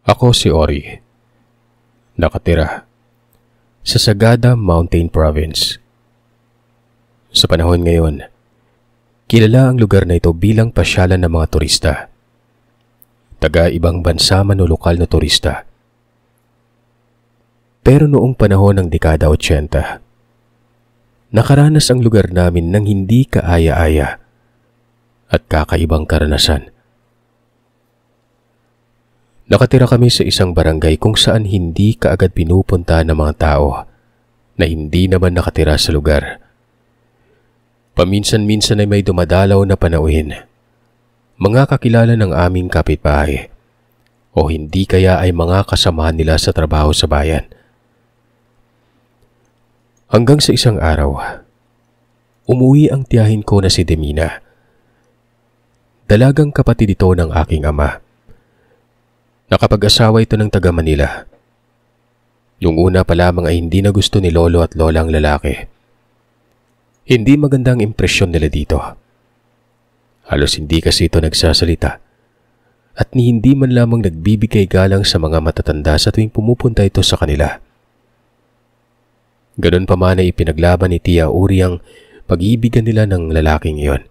Ako si Ori. Nakatira sa Sagada Mountain Province. Sa panahon ngayon, kilala ang lugar na ito bilang pasyalan ng mga turista. Taga-ibang bansa man o lokal na turista. Pero noong panahon ng dekada 80, nakaranas ang lugar namin ng hindi kaaya-aya at kakaibang karanasan. Nakatira kami sa isang barangay kung saan hindi kaagad pinupunta ng mga tao na hindi naman nakatira sa lugar. Paminsan-minsan ay may dumadalaw na panauhin, mga kakilala ng aming kapitbahay o hindi kaya ay mga kasamahan nila sa trabaho sa bayan. Hanggang sa isang araw, umuwi ang tiyahin ko na si Demina. Dalagang kapatid ito ng aking ama. Nakapag-asawa ito ng taga Manila. Yung una pa lamang ay hindi na gusto ni lolo at lola ang lalaki. Hindi magandang impresyon nila dito. Halos hindi kasi ito nagsasalita at ni hindi man lamang nagbibigay galang sa mga matatanda sa tuwing pumupunta ito sa kanila. Ganun pa man ay ipinaglaban ni Tia Uri ang pag-iibigan nila ng lalaking iyon.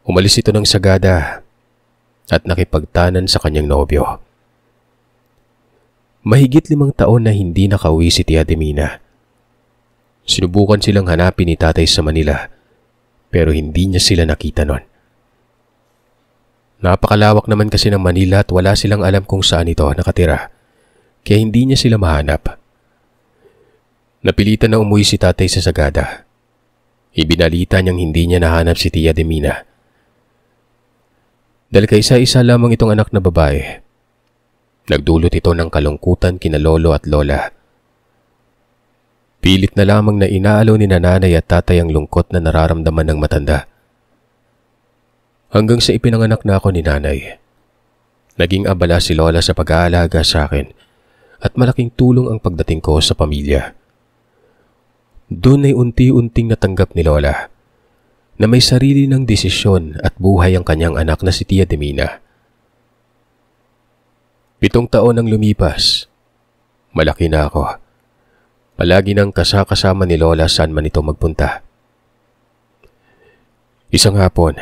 Umalis ito ng Sagada at nakipagtanan sa kanyang nobyo. Mahigit 5 taon na hindi nakauwi si Tia Demina. Sinubukan silang hanapin ni tatay sa Manila pero hindi niya sila nakita noon. Napakalawak naman kasi ng Manila at wala silang alam kung saan ito nakatira kaya hindi niya sila mahanap. Napilitan na umuwi si tatay sa Sagada. Ibinalita niyang hindi niya nahanap si Tia Demina. Dahil kaisa-isa lamang itong anak na babae, nagdulot ito ng kalungkutan kina lolo at lola. Pilit na lamang na inaalaw ni nanay at tatay ang lungkot na nararamdaman ng matanda. Hanggang sa ipinanganak na ako ni nanay, naging abala si lola sa pag-aalaga sa akin at malaking tulong ang pagdating ko sa pamilya. Doon ay unti-unting natanggap ni lola na may sarili ng desisyon at buhay ang kanyang anak na si Tia Demina. 7 taon ang lumipas. Malaki na ako. Palagi nang kasama ni lola saan man ito magpunta. Isang hapon,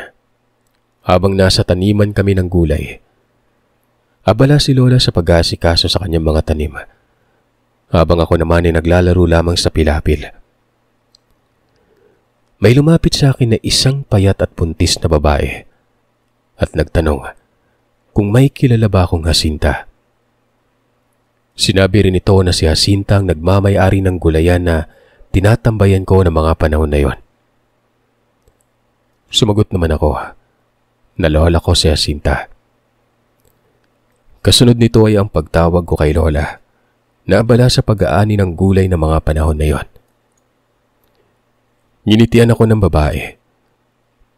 habang nasa taniman kami ng gulay, abala si lola sa pag-aasikaso sa kanyang mga tanim, habang ako naman ay naglalaro lamang sa pilapil. May lumapit sa akin na isang payat at puntis na babae at nagtanong kung may kilala ba akong Jacinta. Sinabi rin ito na si Jacinta ang nagmamay-ari ng gulayan na tinatambayan ko ng mga panahon na yon. Sumagot naman ako na lola ko si Jacinta. Kasunod nito ay ang pagtawag ko kay lola na abala sa pag-aani ng gulay ng mga panahon na yon. Nginitian ako ng babae.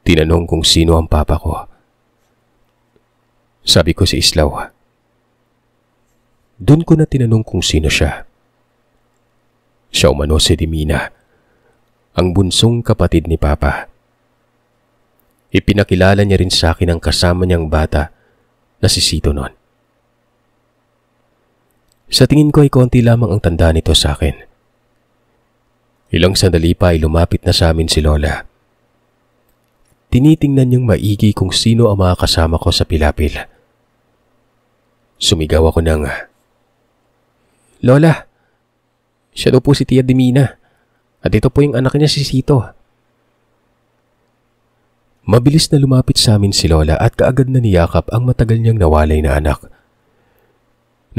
Tinanong kung sino ang papa ko. Sabi ko si Islaw. Doon ko na tinanong kung sino siya. Siya umano si Demina, ang bunsong kapatid ni papa. Ipinakilala niya rin sa akin ang kasama niyang bata na si Sito noon. Sa tingin ko ay konti lamang ang tanda nito sa akin. Ilang sandali pa ay lumapit na sa amin si lola. Tinitingnan niyang maigi kung sino ang mga kasama ko sa pilapil. Sumigaw ako ng, "Lola, siya daw po si Tia Demina at ito po yung anak niya si Sito." Mabilis na lumapit sa amin si lola at kaagad na niyakap ang matagal niyang nawalay na anak.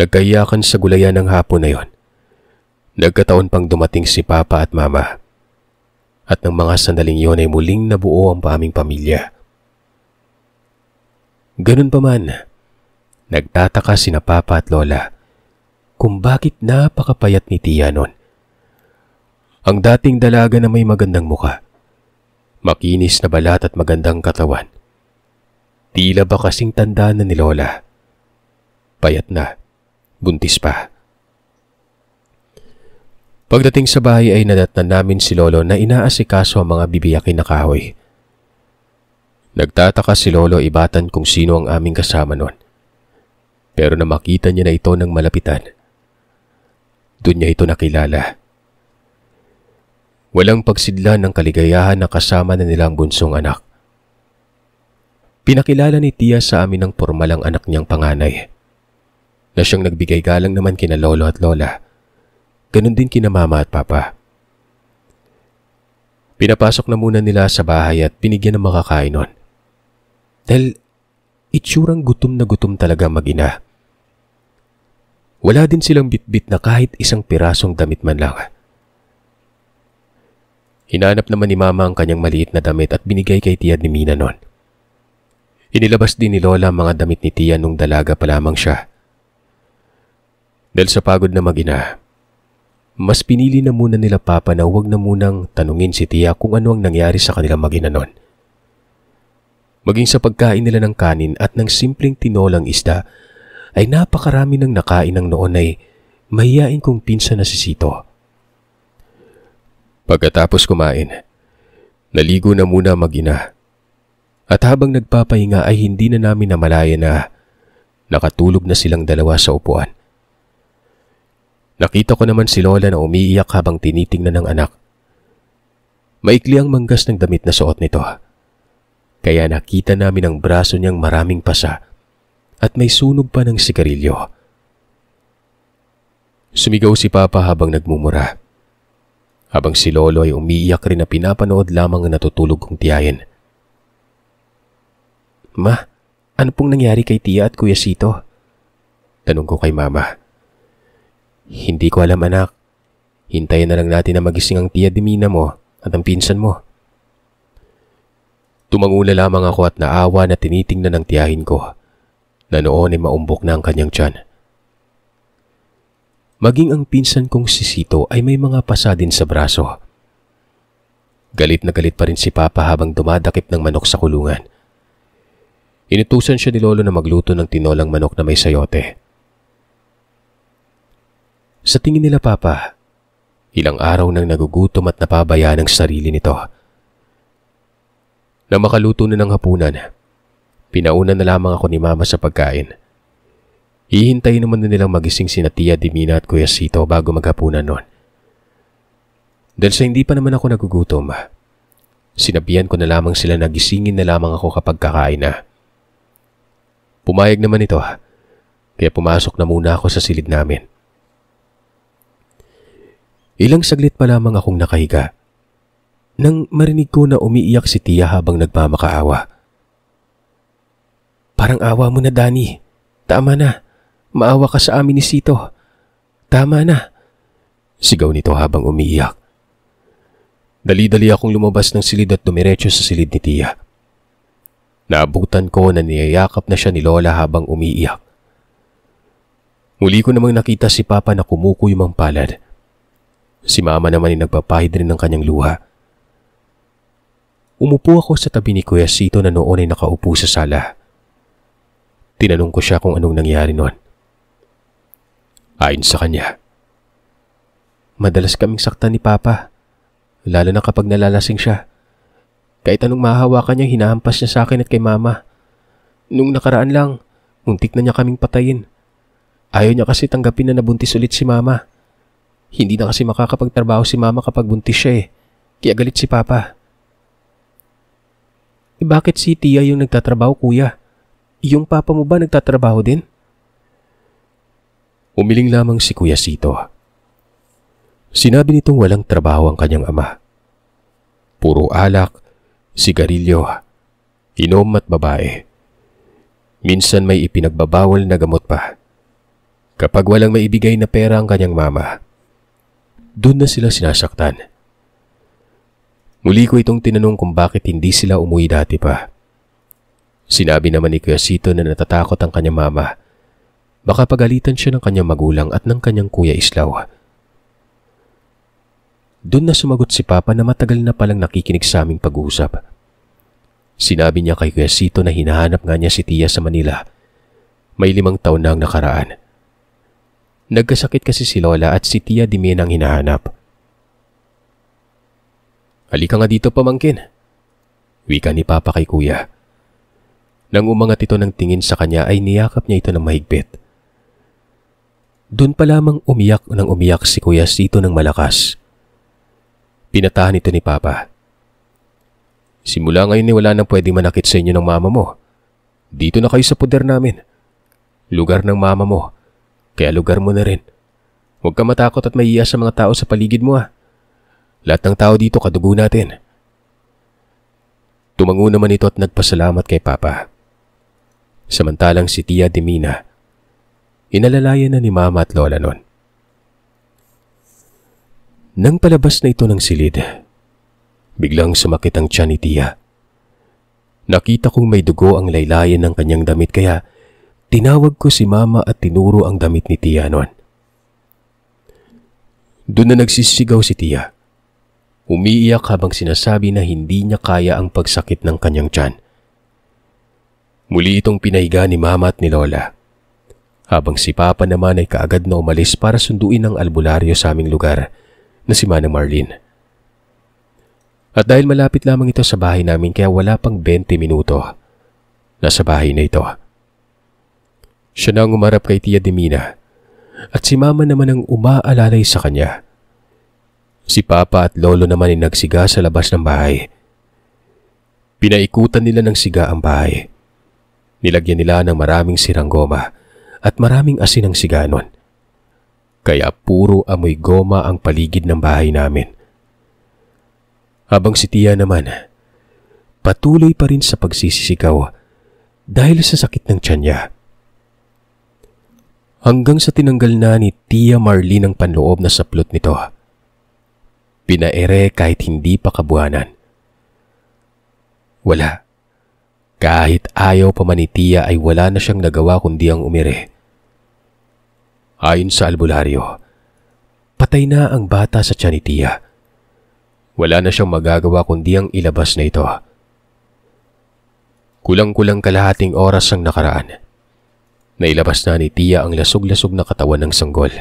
Nagkaiyakan sa gulayan ng hapon na yon. Nagkataon pang dumating si papa at mama. At ng mga sandaling yon ay muling nabuo ang aming pamilya. Ganun pa man, nagtataka sina papa at lola kung bakit napakapayat ni Tia noon. Ang dating dalaga na may magandang muka, makinis na balat at magandang katawan. Tila ba kasing tanda na ni lola. Payat na, buntis pa. Pagdating sa bahay ay nadatnan namin si lolo na inaasikaso ang mga bibiyakin na kahoy. Nagtataka si lolo ibatan kung sino ang aming kasama noon. Pero na makita niya na ito ng malapitan, doon niya ito nakilala. Walang pagsidlan ng kaligayahan na kasama na nilang bunsong anak. Pinakilala ni Tia sa amin ng pormalang anak niyang panganay, na siyang nagbigay galang naman kina lolo at lola. Ganon din kina mama at papa. Pinapasok na muna nila sa bahay at binigyan ng makakain nun. Dahil itsurang gutom na gutom talaga mag-ina. Wala din silang bitbit na kahit isang pirasong damit man lang. Hinanap naman ni mama ang kanyang maliit na damit at binigay kay Tia ni Mina nun. Inilabas din ni Lola ang mga damit ni Tia nung dalaga pa lamang siya. Dahil sa pagod na mag-ina, mas pinili na muna nila Papa na huwag na munang tanungin si Tia kung ano ang nangyari sa kanilang mag-ina nun. Maging sa pagkain nila ng kanin at ng simpleng tinolang isda, ay napakarami ng nakain ng noon ay mahiyain kong pinsan na si Sito. Pagkatapos kumain, naligo na muna mag-ina. At habang nagpapahinga ay hindi na namin namalaya na nakatulog na silang dalawa sa upuan. Nakita ko naman si Lola na umiiyak habang tinitingnan ng anak. Maikli ang manggas ng damit na suot nito. Kaya nakita namin ang braso niyang maraming pasa at may sunog pa ng sigarilyo. Sumigaw si Papa habang nagmumura. Habang si Lolo ay umiiyak rin na pinapanood lamang ang natutulog kong tiyahin. Ma, ano pong nangyari kay Tia at Kuya Sito? Tanong ko kay Mama. Hindi ko alam anak. Hintayin na lang natin na magising ang Tia di Mina mo at ang pinsan mo. Tumangula lamang ako at naawa na tinitingnan ng tiyahin ko na noon ay maumbok na ang kanyang tiyan. Maging ang pinsan kong si Sito ay may mga pasa din sa braso. Galit na galit pa rin si Papa habang dumadakip ng manok sa kulungan. Inutusan siya ni Lolo na magluto ng tinolang manok na may sayote. Sa tingin nila Papa, ilang araw nang nagugutom at napabayaan ang sarili nito. Nang makaluto na ng hapunan, pinauna na lamang ako ni Mama sa pagkain. Hihintayin naman na nilang magising sina Tia di Mina at Kuya Sito bago maghapunan nun. Dahil sa hindi pa naman ako nagugutom, sinabihan ko na lamang sila na gisingin na lamang ako kapag kakain na. Pumayag naman ito, kaya pumasok na muna ako sa silid namin. Ilang saglit pa lamang akong nakahiga nang marinig ko na umiiyak si Tia habang nagmamakaawa. Parang awa mo na, Danny. Tama na. Maawa ka sa amin ni Sito. Tama na. Sigaw nito habang umiiyak. Dali-dali akong lumabas ng silid at dumiretso sa silid ni Tia. Naabutan ko na niyayakap na siya ni Lola habang umiiyak. Muli ko namang nakita si Papa na kumukuyom ang palad. Si Mama naman ay nagpapahid rin ng kanyang luha. Umupo ako sa tabi ni Kuya Sito na noon ay nakaupo sa sala. Tinanong ko siya kung anong nangyari noon. Ayon sa kanya, madalas kaming saktan ni Papa, lalo na kapag nalalasing siya. Kahit anong mahahawakan niya, hinahampas niya sa akin at kay Mama. Nung nakaraan lang, muntik na niya kaming patayin. Ayaw niya kasi tanggapin na nabuntis ulit si Mama. Hindi na kasi makakapagtrabaho si Mama kapag buntis siya kaya galit si Papa. Bakit si Tia yung nagtatrabaho, Kuya? Yung Papa mo ba nagtatrabaho din? Umiling lamang si Kuya Sito. Sinabi nitong walang trabaho ang kanyang ama. Puro alak, sigarilyo, inom at babae. Minsan may ipinagbabawal na gamot pa. Kapag walang maibigay na pera ang kanyang mama, doon na sila sinasaktan. Muli ko itong tinanong kung bakit hindi sila umuwi dati pa. Sinabi naman ni Kuya Sito na natatakot ang kanyang mama. Baka pagalitan siya ng kanyang magulang at ng kanyang Kuya Islaw. Doon na sumagot si Papa na matagal na palang nakikinig sa aming pag-uusap. Sinabi niya kay Kuya Sito na hinahanap nga niya si Tia sa Manila. May 5 taon na ang nakaraan. Nagkasakit kasi si Lola at si Tia di Mina ang hinahanap. Halika nga dito, pamangkin. Wika ni Papa kay Kuya. Nang umangat ito ng tingin sa kanya ay niyakap niya ito ng mahigpit. Doon pa lamang umiyak nang umiyak si Kuya Sito ng malakas. Pinatahan ito ni Papa. Simula ngayon wala nang pwedeng manakit sa inyo ng mama mo. Dito na kayo sa puder namin. Lugar ng mama mo, kaya lugar mo na rin. Huwag ka matakot at maiiya sa mga tao sa paligid mo Lahat ng tao dito kadugo natin. Tumango naman ito at nagpasalamat kay Papa. Samantalang si Tia Dimina, inalalayan na ni Mama at Lola nun. Nang palabas na ito ng silid, biglang sumakit ang tiyan ni Tia. Nakita kong may dugo ang laylayan ng kanyang damit kaya tinawag ko si Mama at tinuro ang damit ni Tia nun. Doon na nagsisigaw si Tia. Umiiyak habang sinasabi na hindi niya kaya ang pagsakit ng kanyang tiyan. Muli itong pinahiga ni Mama at ni Lola, habang si Papa naman ay kaagad na umalis para sunduin ang albularyo sa aming lugar na si Manang Marlene. At dahil malapit lamang ito sa bahay namin kaya wala pang 20 minuto, nasa bahay na ito. Siya na ang umarap kay Tia Dimina at si Mama naman ang umaalalay sa kanya. Si Papa at Lolo naman ay nagsiga sa labas ng bahay. Pinaikutan nila ng siga ang bahay. Nilagyan nila ng maraming sirang goma at maraming asin ang siga nun. Kaya puro amoy goma ang paligid ng bahay namin. Habang si Tia naman, patuloy pa rin sa pagsisisigaw dahil sa sakit ng tiyan niya. Hanggang sa tinanggal na ni Tia Marlene ang panloob na saplot nito. Pinaere kahit hindi pa kabuhanan. Wala. Kahit ayaw pa man ni Tia ay wala na siyang nagawa kundi ang umire. Ayon sa albularyo, patay na ang bata sa tiyan ni Tia. Wala na siyang magagawa kundi ang ilabas na ito. Kulang-kulang kalahating oras ang nakaraan. Nailabas na ni Tia ang lasog-lasog na katawan ng sanggol.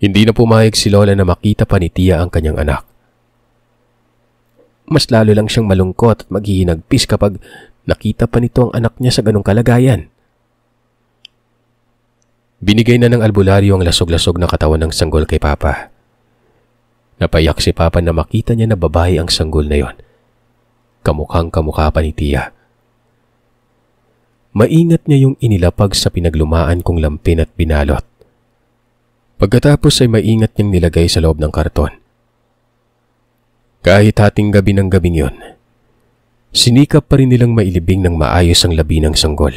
Hindi na pumayag si Lola na makita pa ni Tia ang kanyang anak. Mas lalo lang siyang malungkot at maghihinagpis kapag nakita pa nito ang anak niya sa ganong kalagayan. Binigay na ng albularyo ang lasog-lasog na katawan ng sanggol kay Papa. Napayak si Papa na makita niya na babae ang sanggol na yon. Kamukhang kamukha pa ni Tia. Maingat niya yung inilapag sa pinaglumaan kong lampin at binalot. Pagkatapos ay maingat niyang nilagay sa loob ng karton. Kahit hating gabi ng gabing yon, sinikap pa rin nilang mailibing ng maayos ang labi ng sanggol.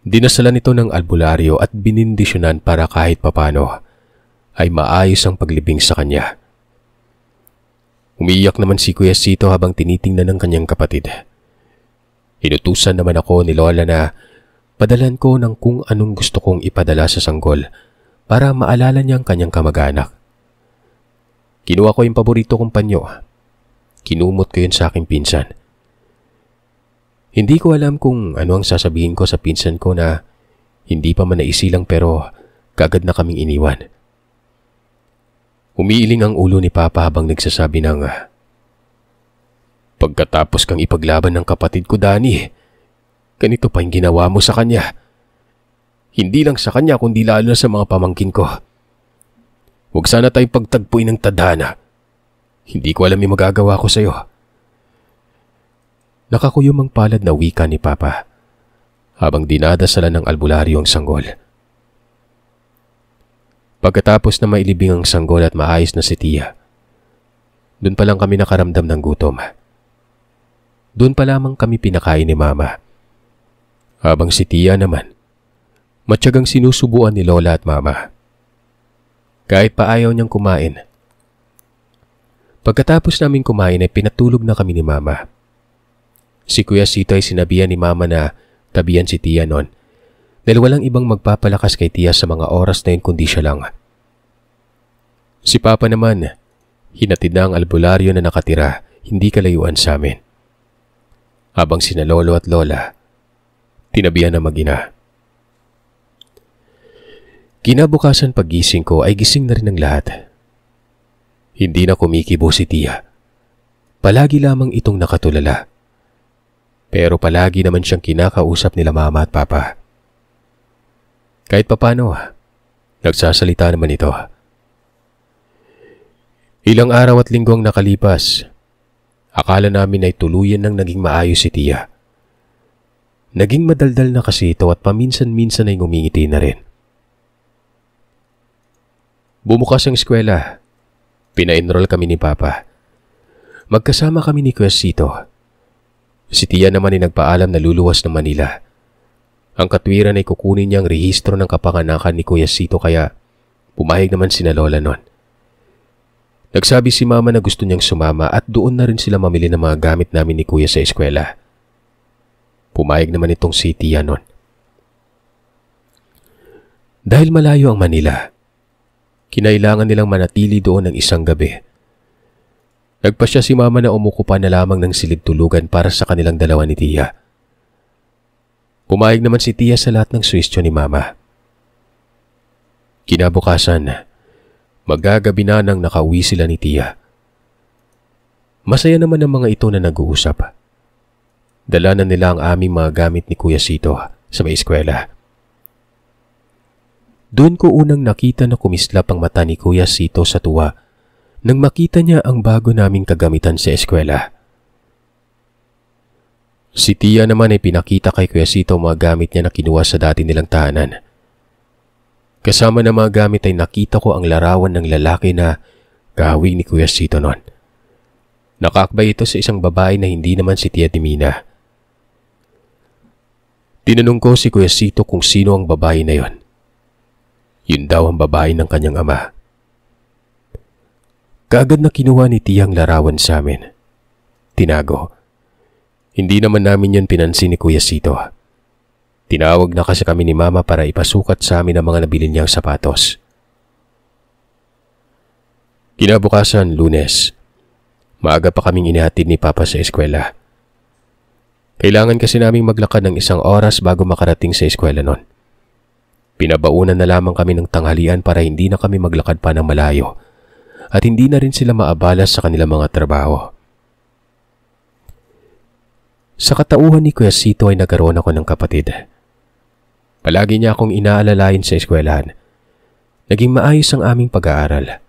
Dinasalan ito ng albularyo at binindisyonan para kahit papano ay maayos ang paglibing sa kanya. Umiiyak naman si Kuya Sito habang tinitingnan ng kanyang kapatid. Inutusan naman ako ni Lola na padalan ko ng kung anong gusto kong ipadala sa sanggol para maalala niya ang kanyang kamag-anak. Kinuha ko yung paborito kong panyo. Kinumot ko yun sa aking pinsan. Hindi ko alam kung ano ang sasabihin ko sa pinsan ko na hindi pa man naisilang pero kagad na kaming iniwan. Umiiling ang ulo ni Papa habang nagsasabi ng, "Pagkatapos kang ipaglaban ng kapatid ko, Danny, ganito pa yung ginawa mo sa kanya. Hindi lang sa kanya kundi lalo na sa mga pamangkin ko. Huwag sana tayong pagtagpuin ng tadhana. Hindi ko alam yung magagawa ko sa iyo." Nakakuyom ang palad na wika ni Papa habang dinadasalan ng albularyo ang sanggol. Pagkatapos na mailibing ang sanggol at maayos na si Tia, doon pa lang kami nakaramdam ng gutom. Doon pa lamang kami pinakain ni Mama. Habang si Tia naman, matyagang sinusubuan ni Lola at Mama. Kahit pa ayaw niyang kumain. Pagkatapos namin kumain ay pinatulog na kami ni Mama. Si Kuya Sito ay sinabihan ni Mama na tabihan si Tia noon dahil walang ibang magpapalakas kay Tia sa mga oras na yun kundi siya lang. Si Papa naman, hinatid na ang albularyo na nakatira, hindi kalayuan sa amin. Habang sina Lolo at Lola, tinabihan na mag-ina. Kinabukasan paggising ko ay gising na rin ang lahat. Hindi na kumikibo si Tia. Palagi lamang itong nakatulala. Pero palagi naman siyang kinakausap nila Mama at Papa. Kahit papano, nagsasalita naman ito. Ilang araw at linggo ang nakalipas. Akala namin ay tuluyan nang naging maayos si Tia. Naging madaldal na kasi ito at paminsan-minsan ay ngumingiti na rin. Bumukas ang eskwela. Pina-enroll kami ni Papa. Magkasama kami ni Kuya Sito. Si Tia naman ay nagpaalam na luluwas ng Manila. Ang katwiran ay kukunin niya ang rehistro ng kapanganakan ni Kuya Sito kaya pumayag naman sina Lola nun. Nagsabi si Mama na gusto niyang sumama at doon na rin sila mamili ng mga gamit namin ni Kuya sa eskwela. Pumayag naman itong si Tia nun. Dahil malayo ang Manila, kinailangan nilang manatili doon ng isang gabi. Nagpasya si Mama na umuko pa na lamang ng silid tulugan para sa kanilang dalawa ni Tia. Pumayag naman si Tia sa lahat ng suwestyon ni Mama. Kinabukasan, magagabi na nang nakauwi sila ni Tia. Masaya naman ang mga ito na nag-uusap. Dala na nila ang aming mga gamit ni Kuya Sito sa may eskwela. Doon ko unang nakita na kumislap ang mata ni Kuya Sito sa tuwa nang makita niya ang bago naming kagamitan sa eskwela. Si Tia naman ay pinakita kay Kuya Sito ang mga gamit niya na kinuha sa dati nilang tahanan. Kasama ng mga gamit ay nakita ko ang larawan ng lalaki na kahawig ni Kuya Sito noon. Nakakbay ito sa isang babae na hindi naman si Tia Dimina. Tinanong ko si Kuya Sito kung sino ang babae na yon. Yun daw ang babae ng kanyang ama. Kaagad na kinuha ni Tia ang larawan sa amin. Tinago. Hindi naman namin yun pinansin ni Kuya Sito. Tinawag na kasi kami ni Mama para ipasukat sa amin ang mga nabili niyang sapatos. Kinabukasan, Lunes. Maaga pa kaming inihatid ni Papa sa eskwela. Kailangan kasi naming maglakad ng 1 oras bago makarating sa eskwela nun. Pinabaunan na lamang kami ng tanghalian para hindi na kami maglakad pa ng malayo at hindi na rin sila maabala sa kanilang mga trabaho. Sa katauhan ni Kuya Sito ay nagkaroon ako ng kapatid. Palagi niya akong inaalalayan sa eskwelahan. Naging maayos ang aming pag-aaral.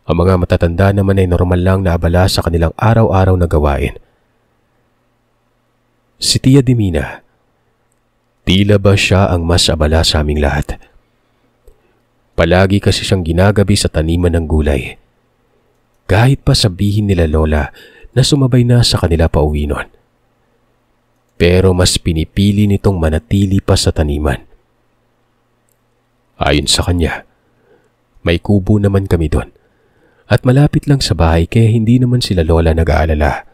Ang mga matatanda naman ay normal lang na abala sa kanilang araw-araw na gawain. Si Tia Dimina, tila ba siya ang mas abala sa aming lahat? Palagi kasi siyang ginagabi sa taniman ng gulay. Kahit pa sabihin nila Lola na sumabay na sa kanila pauwi nun. Pero mas pinipili nitong manatili pa sa taniman. Ayon sa kanya, may kubo naman kami doon at malapit lang sa bahay kaya hindi naman sila Lola nag-aalala.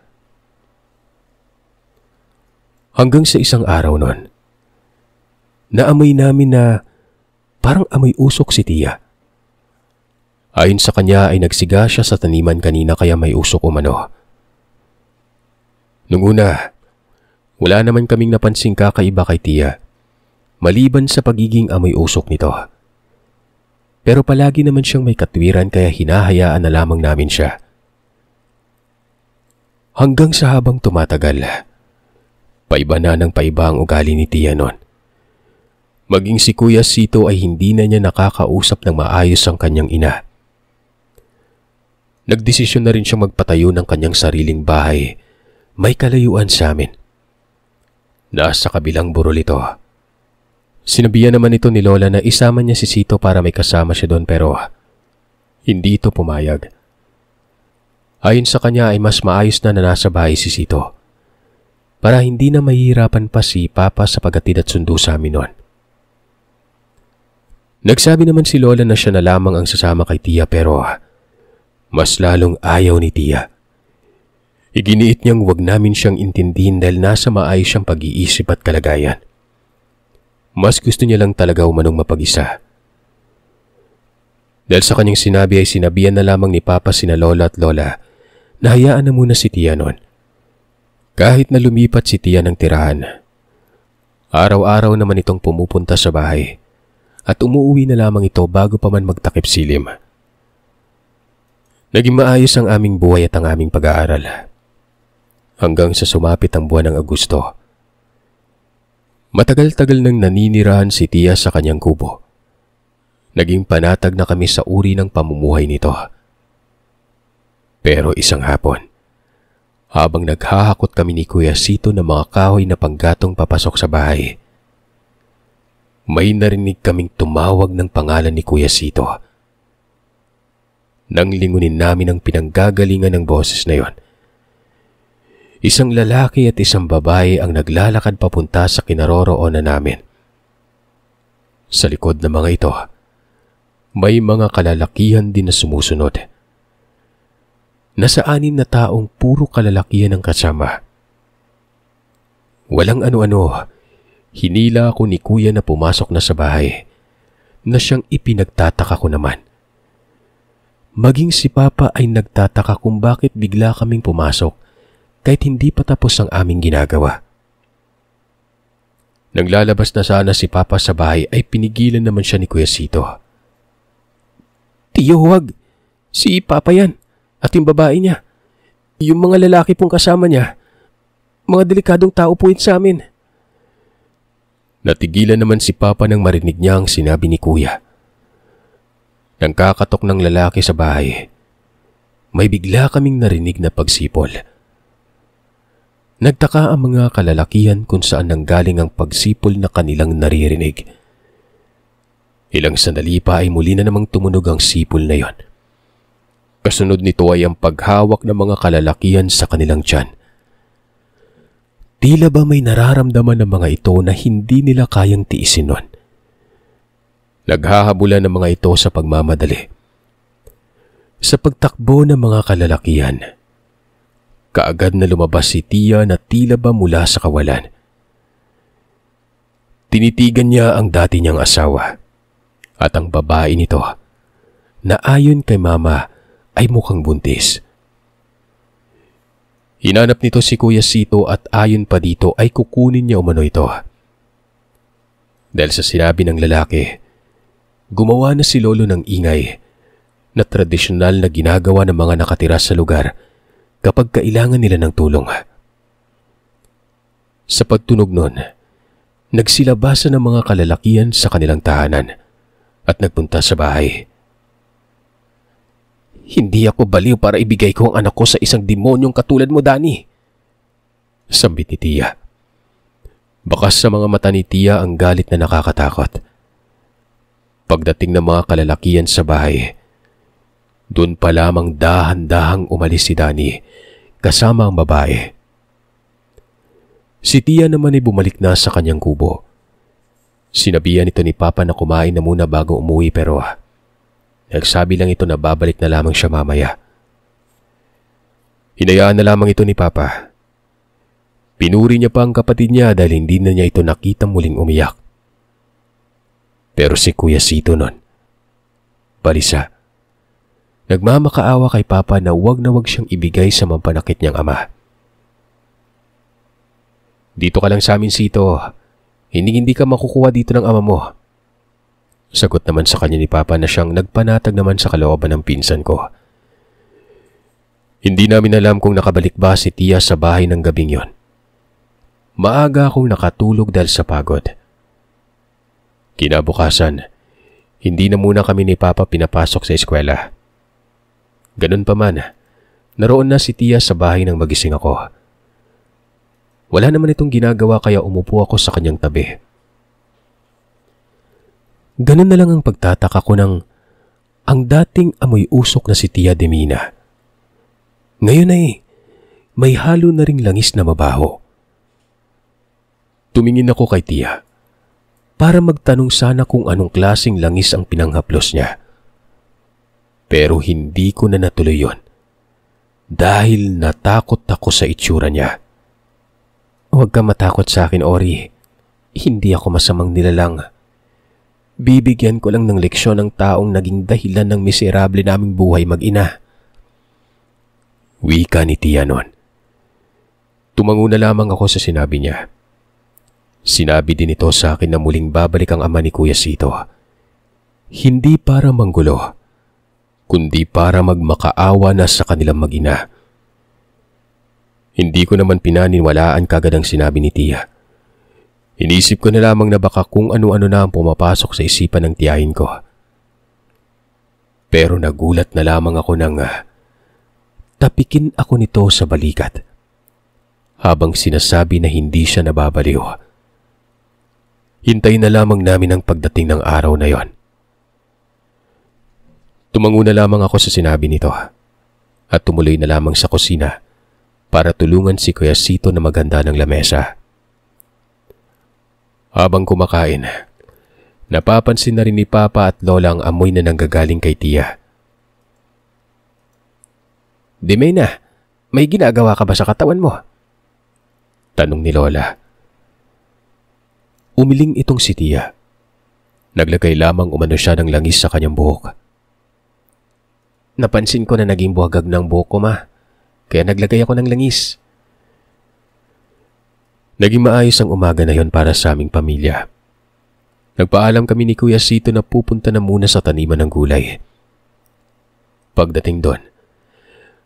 Hanggang sa isang araw nun, naamoy namin na parang amoy usok si Tia. Ayon sa kanya ay nagsiga siya sa taniman kanina kaya may usok umano. Nung una, wala naman kaming napansing kakaiba kay Tia, maliban sa pagiging amoy usok nito. Pero palagi naman siyang may katwiran kaya hinahayaan na lamang namin siya. Hanggang sa habang tumatagal, paiba na ng paiba ang ugali ni Tia noon. Maging si Kuya Sito ay hindi na niya nakakausap ng maayos ang kanyang ina. Nagdesisyon na rin siyang magpatayo ng kanyang sariling bahay, may kalayuan sa amin. Nasa kabilang burol ito. Sinabihan naman ito ni Lola na isama niya si Sito para may kasama siya doon pero hindi ito pumayag. Ayon sa kanya ay mas maayos na nasa bahay si Sito para hindi na mahihirapan pa si Papa sa paghatid at sundo sa amin noon. Nagsabi naman si Lola na siya na lamang ang sasama kay Tia pero mas lalong ayaw ni Tia. Iginiit niyang huwag namin siyang intindihin dahil nasa maayos siyang pag-iisip at kalagayan. Mas gusto niya lang talaga umanong mapag-isa. Dahil sa kanyang sinabi ay sinabihan na lamang ni Papa sina Lola at Lola na hayaan na muna si Tia noon. Kahit na lumipat si Tia ng tirahan, araw-araw naman itong pumupunta sa bahay at umuwi na lamang ito bago pa man magtakip silim. Naging maayos ang aming buhay at ang aming pag-aaral. Hanggang sa sumapit ang buwan ng Agosto. Matagal-tagal nang naninirahan si Tia sa kanyang kubo. Naging panatag na kami sa uri ng pamumuhay nito. Pero isang hapon, habang naghahakot kami ni Kuya Sito ng mga kahoy na panggatong papasok sa bahay, may narinig kaming tumawag ng pangalan ni Kuya Sito. Nang lingunin namin ang pinanggagalingan ng boses na yon, isang lalaki at isang babae ang naglalakad papunta sa kinaroroonan namin. Sa likod ng mga ito, may mga kalalakihan din na sumusunod. Nasa 6 na taong puro kalalakihan ang kasama. Walang ano-ano, hinila ako ni Kuya na pumasok na sa bahay, na siyang ipinagtataka ko naman. Maging si Papa ay nagtataka kung bakit bigla kaming pumasok kahit hindi pa tapos ang aming ginagawa. Nang lalabas na sana si Papa sa bahay ay pinigilan naman siya ni Kuya Sito. "Tiyo, huwag. Si Papa yan at yung babae niya. Yung mga lalaki pong kasama niya, mga delikadong tao po yun sa amin." Natigilan naman si Papa nang marinig niya ang sinabi ni Kuya. Nang kakatok ng lalaki sa bahay, may bigla kaming narinig na pagsipol. Nagtaka ang mga kalalakihan kung saan nanggaling ang pagsipol na kanilang naririnig. Ilang sandali pa ay muli na namang tumunog ang sipol na yon. Kasunod nito ay ang paghawak ng mga kalalakihan sa kanilang tiyan. Tila ba may nararamdaman ng mga ito na hindi nila kayang tiisin nun. Naghahabulan ng mga ito sa pagmamadali. Sa pagtakbo ng mga kalalakihan, kaagad na lumabas si Tia na tila ba mula sa kawalan. Tinitigan niya ang dati niyang asawa at ang babae nito na ayon kay Mama ay mukhang buntis. Hinanap nito si Kuya Sito at ayon pa dito ay kukunin niya umano ito. Dahil sa sinabi ng lalaki, gumawa na si Lolo ng ingay na tradisyonal na ginagawa ng mga nakatira sa lugar kapag kailangan nila ng tulong. Sa pagtunog nun, nagsilabasan ng mga kalalakihan sa kanilang tahanan at nagpunta sa bahay. "Hindi ako baliw para ibigay ko ang anak ko sa isang demonyong katulad mo, Danny," sambit ni Tia. Bakas sa mga mata ni Tia ang galit na nakakatakot. Pagdating ng mga kalalakihan sa bahay, doon pa lamang dahan-dahang umalis si Danny kasama ang babae. Si Tia naman ay bumalik na sa kanyang kubo. Sinabihan ito ni Papa na kumain na muna bago umuwi pero nagsabi lang ito na babalik na lamang siya mamaya. Hinayaan na lamang ito ni Papa. Pinuri niya pa ang kapatid niya dahil hindi na niya ito nakita muling umiyak. Pero si Kuya Sito nun, balisa. Nagmamakaawa kay Papa na wag siyang ibigay sa mampanakit niyang ama. "Dito ka lang sa amin, Sito. Hindi ka makukuha dito ng ama mo." Sagot naman sa kanya ni Papa na siyang nagpanatag naman sa kalooban ng pinsan ko. Hindi namin alam kung nakabalik ba si Tia sa bahay ng gabing yon. Maaga akong nakatulog dahil sa pagod. Kinabukasan, hindi na muna kami ni Papa pinapasok sa eskwela. Ganun pa man, naroon na si Tia sa bahay nang magising ako. Wala naman itong ginagawa kaya umupo ako sa kanyang tabi. Ganun na lang ang pagtataka ko ng ang dating amoy usok na si Tia Demina. Ngayon ay may halo na ring langis na mabaho. Tumingin ako kay Tia para magtanong sana kung anong klaseng langis ang pinanghaplos niya. Pero hindi ko na natuloy yon dahil natakot ako sa itsura niya. "Huwag ka matakot sa akin, Ori. Hindi ako masamang nilalang. Bibigyan ko lang ng leksyon ang taong naging dahilan ng miserable naming buhay mag-ina." Wika ni Tia noon. Tumango na lamang ako sa sinabi niya. Sinabi din ito sa akin na muling babalik ang ama ni Kuya Sito. Hindi para manggulo, kundi para magmakaawa na sa kanilang mag-ina. Hindi ko naman pinaniniwalaan kagad ang sinabi ni Tia. Inisip ko na lamang na baka kung ano-ano na ang pumapasok sa isipan ng tiyahin ko. Pero nagulat na lamang ako nang tapikin ako nito sa balikat habang sinasabi na hindi siya nababaliw. Hintayin na lamang namin ang pagdating ng araw na yon. Tumango na lamang ako sa sinabi nito at tumuloy na lamang sa kusina para tulungan si Kuya Sito na maghanda ng lamesa. Habang kumakain, napapansin na rin ni Papa at Lola ang amoy na nanggagaling kay Tia. "Dimena, may ginagawa ka ba sa katawan mo?" tanong ni Lola. Umiling itong si Tia. Naglagay lamang umano siya ng langis sa kanyang buhok. "Napansin ko na naging buhagag ng buhok ko, Ma. Kaya naglagay ako ng langis." Naging maayos ang umaga na yon para sa aming pamilya. Nagpaalam kami ni Kuya Sito na pupunta na muna sa taniman ng gulay. Pagdating doon,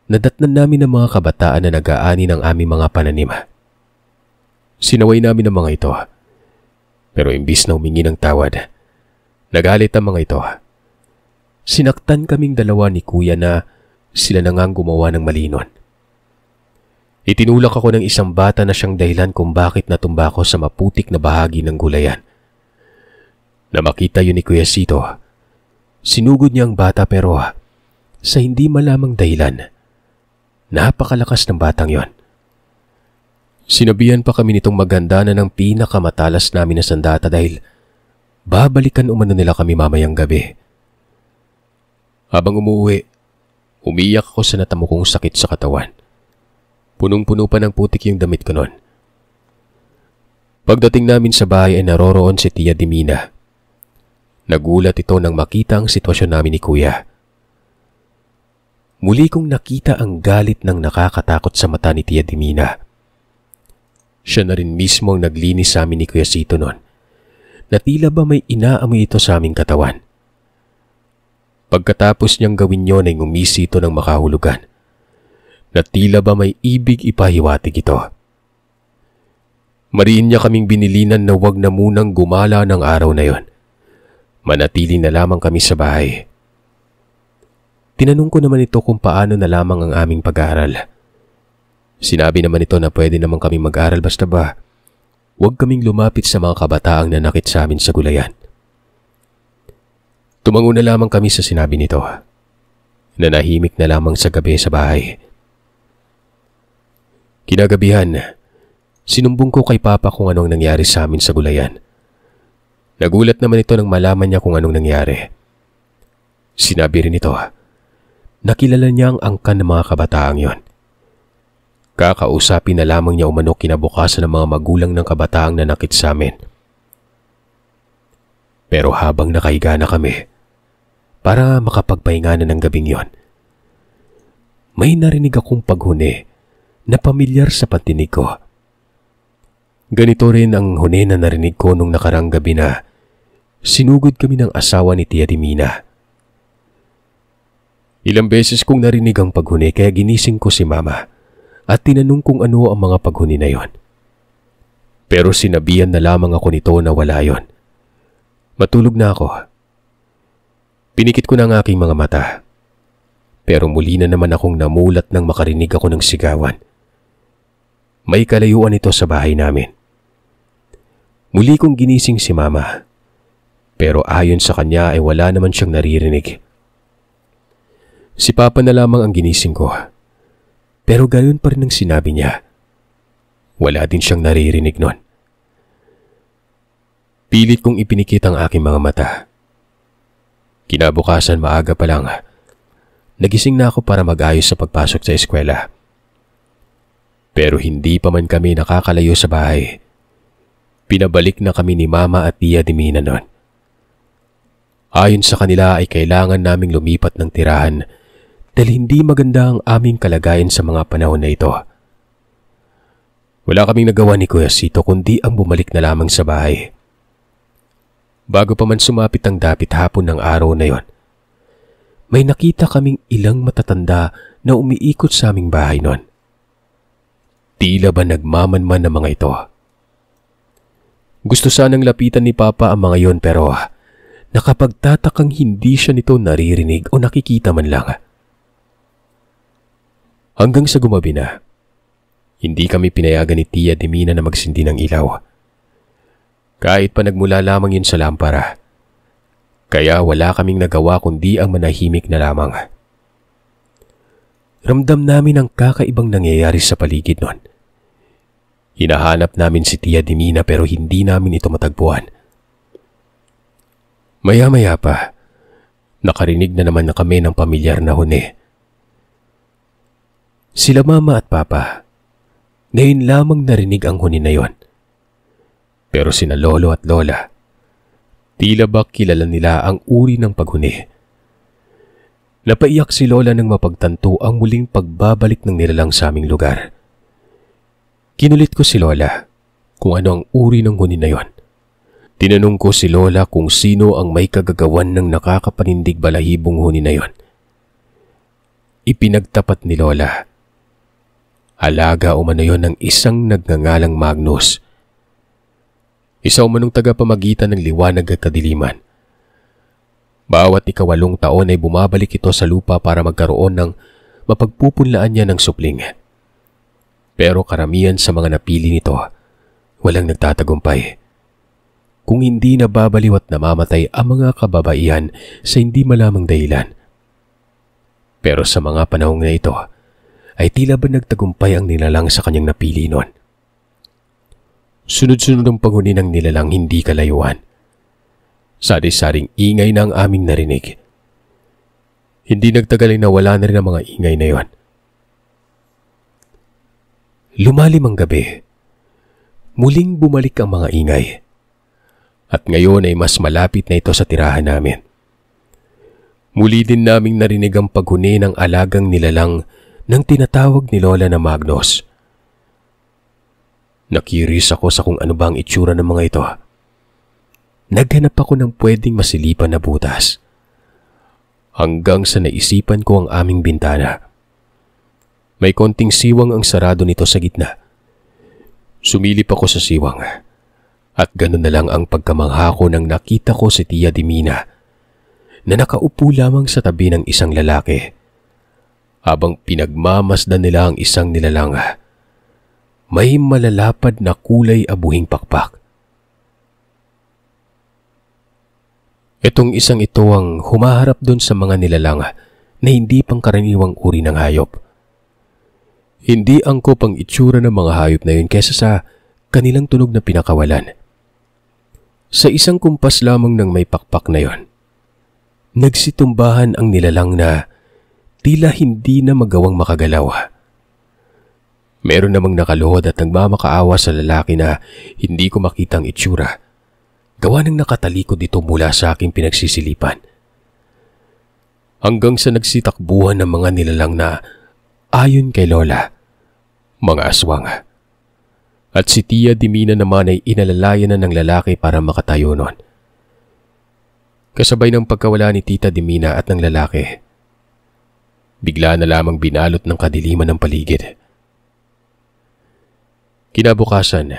nadatnan namin ang mga kabataan na nag-aani ng aming mga pananim. Sinaway namin ang mga ito. Pero imbis na humingi ng tawad, nagalit ang mga ito. Sinaktan kaming dalawa ni Kuya na sila na ngang gumawa ng mali nun. Itinulak ako ng isang bata na siyang dahilan kung bakit natumba ako sa maputik na bahagi ng gulayan. Na makita yun ni Kuya Sito, sinugod niya ang bata pero sa hindi malamang dahilan, napakalakas ng batang yon. Sinabihan pa kami nitong maganda na ng pinakamatalas namin na sandata dahil babalikan umano nila kami mamayang gabi. Habang umuwi, umiyak ako sa natamo kong sakit sa katawan. Punong-puno pa ng putik yung damit ko noon. Pagdating namin sa bahay ay naroroon si Tia Dimina. Nagulat ito nang makita ang sitwasyon namin ni Kuya. Muli kong nakita ang galit ng nakakatakot sa mata ni Tia Dimina. Siya na rin mismo ang naglinis sa amin ni Kuya Sito noon, na tila ba may inaamoy ito sa aming katawan. Pagkatapos niyang gawin yon ay ngumisi ito ng makahulugan, na tila ba may ibig ipahiwatig ito. Mariin niya kaming binilinan na wag na munang gumala ng araw na yon. Manatili na lamang kami sa bahay. Tinanong ko naman ito kung paano na lamang ang aming pag-aaral. Sinabi naman ito na pwede naman kami mag-aral basta ba wag kaming lumapit sa mga kabataang nanakit sa amin sa gulayan. Tumango na lamang kami sa sinabi nito. Nanahimik na lamang sa gabi sa bahay. Kinagabihan, sinumbong ko kay Papa kung anong nangyari sa amin sa gulayan. Nagulat naman ito nang malaman niya kung anong nangyari. Sinabi rin ito, nakilala niya ang angkan ng mga kabataang yon. Kakausapin na lamang niya umano kinabukasan ng mga magulang ng kabataang nanakit sa amin. Pero habang nakahiga na kami, para makapagpahinga na ng gabing yon, may narinig akong paghuni na pamilyar sa pandinig ko. Ganito rin ang huni na narinig ko nung nakarang gabi na sinugod kami ng asawa ni Tia Dimina. Ilang beses kong narinig ang paghuni kaya ginising ko si Mama at tinanong kung ano ang mga paghuni na yon. Pero sinabihan na lamang ako nito na wala yon. Matulog na ako. Pinikit ko na ang aking mga mata. Pero muli na naman akong namulat nang makarinig ako ng sigawan. May kalayuan ito sa bahay namin. Muli kong ginising si Mama. Pero ayon sa kanya ay wala naman siyang naririnig. Si Papa na lamang ang ginising ko. Pero gayon pa rin ang sinabi niya. Wala din siyang naririnig nun. Pilit kong ipinikit ang aking mga mata. Kinabukasan maaga pa lang, nagising na ako para mag-ayos sa pagpasok sa eskwela. Pero hindi pa man kami nakakalayo sa bahay. Pinabalik na kami ni Mama at Tia Dimina nun. Ayon sa kanila ay kailangan naming lumipat ng tirahan dahil hindi maganda ang aming kalagayan sa mga panahon na ito. Wala kaming nagawa ni Kuya Sito kundi ang bumalik na lamang sa bahay. Bago pa man sumapit ang dapit hapon ng araw na yon, may nakita kaming ilang matatanda na umiikot sa aming bahay nun. Tila ba nagmamanman ng mga ito. Gusto sanang lapitan ni Papa ang mga yon pero nakapagtatakang hindi siya nito naririnig o nakikita man lang. Hanggang sa gumabi na, hindi kami pinayagan ni Tia Dimina na magsindi ng ilaw. Kahit pa nagmula lamang yun sa lampara, kaya wala kaming nagawa kundi ang manahimik na lamang. Ramdam namin ang kakaibang nangyayari sa paligid nun. Hinahanap namin si Tia Dimina pero hindi namin ito matagpuan. Maya-maya pa, nakarinig na naman na kami ng pamilyar na huni. Sila Mama at Papa, ngayon lamang narinig ang huni na yon. Pero sina Lolo at Lola, tila ba kilala nila ang uri ng paghuni. Napaiyak si Lola nang mapagtanto ang muling pagbabalik ng nilalang sa aming lugar. Kinulit ko si Lola kung ano ang uri ng huni na yon. Tinanong ko si Lola kung sino ang may kagagawan ng nakakapanindig balahibong huni na yon. Ipinagtapat ni Lola, alaga umano yon ng isang nagngangalang Magnus. Isa umanong tagapamagitan ng liwanag at kadiliman. Bawat 8 taon ay bumabalik ito sa lupa para magkaroon ng mapagpupunlaan niya ng supling. Pero karamihan sa mga napili nito, walang nagtatagumpay. Kung hindi nababaliw at namamatay ang mga kababaihan sa hindi malamang dahilan. Pero sa mga panahong na ito, ay tila ba nagtagumpay ang nilalang sa kanyang napili noon. Sunod-sunod ang panghuni ng nilalang hindi kalayuan. Sari-saring ingay na ang aming narinig. Hindi nagtagal ay nawala na rin ang mga ingay na yon. Lumalim ang gabi. Muling bumalik ang mga ingay. At ngayon ay mas malapit na ito sa tirahan namin. Muli din naming narinig ang paghuni ng alagang nilalang ng tinatawag ni Lola na Magnus. Nakiris ako sa kung ano ba ang itsura ng mga ito. Naghanap ako ng pwedeng masilipan na butas. Hanggang sa naisipan ko ang aming bintana. May konting siwang ang sarado nito sa gitna. Sumilip ako sa siwang at ganun na lang ang pagkamangha ko nang nakita ko si Tia Dimina na nakaupo lamang sa tabi ng isang lalaki habang pinagmamasdan nila ang isang nilalang. May malalapad na kulay abuhing pakpak. Itong isang ito ang humaharap doon sa mga nilalang na hindi pangkaraniwang uri ng hayop. Hindi angkop ang itsura ng mga hayop na yun kesa sa kanilang tunog na pinakawalan. Sa isang kumpas lamang ng may pakpak na yon, nagsitumbahan ang nilalang na tila hindi na magawang makagalaw. Meron namang nakaluhod at nagmamakaawa sa lalaki na hindi ko makita ang itsura. Gawa ng nakatalikod ito mula sa aking pinagsisilipan. Hanggang sa nagsitakbuhan ng mga nilalang na ayon kay Lola, mga aswang. At si Tia Dimina naman ay inalalayan na ng lalaki para makatayo nun. Kasabay ng pagkawala ni Tita Dimina at ng lalaki, bigla na lamang binalot ng kadiliman ng paligid. Kinabukasan,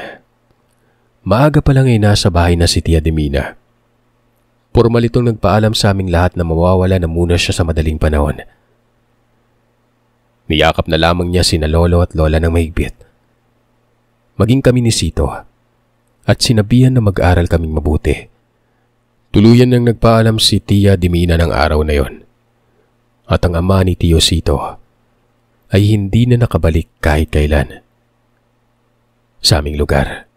maaga pa lang ay nasa bahay na si Tia Dimina. Formal itong nagpaalam sa aming lahat na mawawala na muna siya sa madaling panahon. Niyakap na lamang niya sina Lolo at Lola ng mahigpit. Maging kami ni Sito at sinabihan na mag-aral kaming mabuti. Tuluyan nang nagpaalam si Tia Dimina ng araw na yon. At ang ama ni Tio Sito ay hindi na nakabalik kahit kailan sa aming lugar.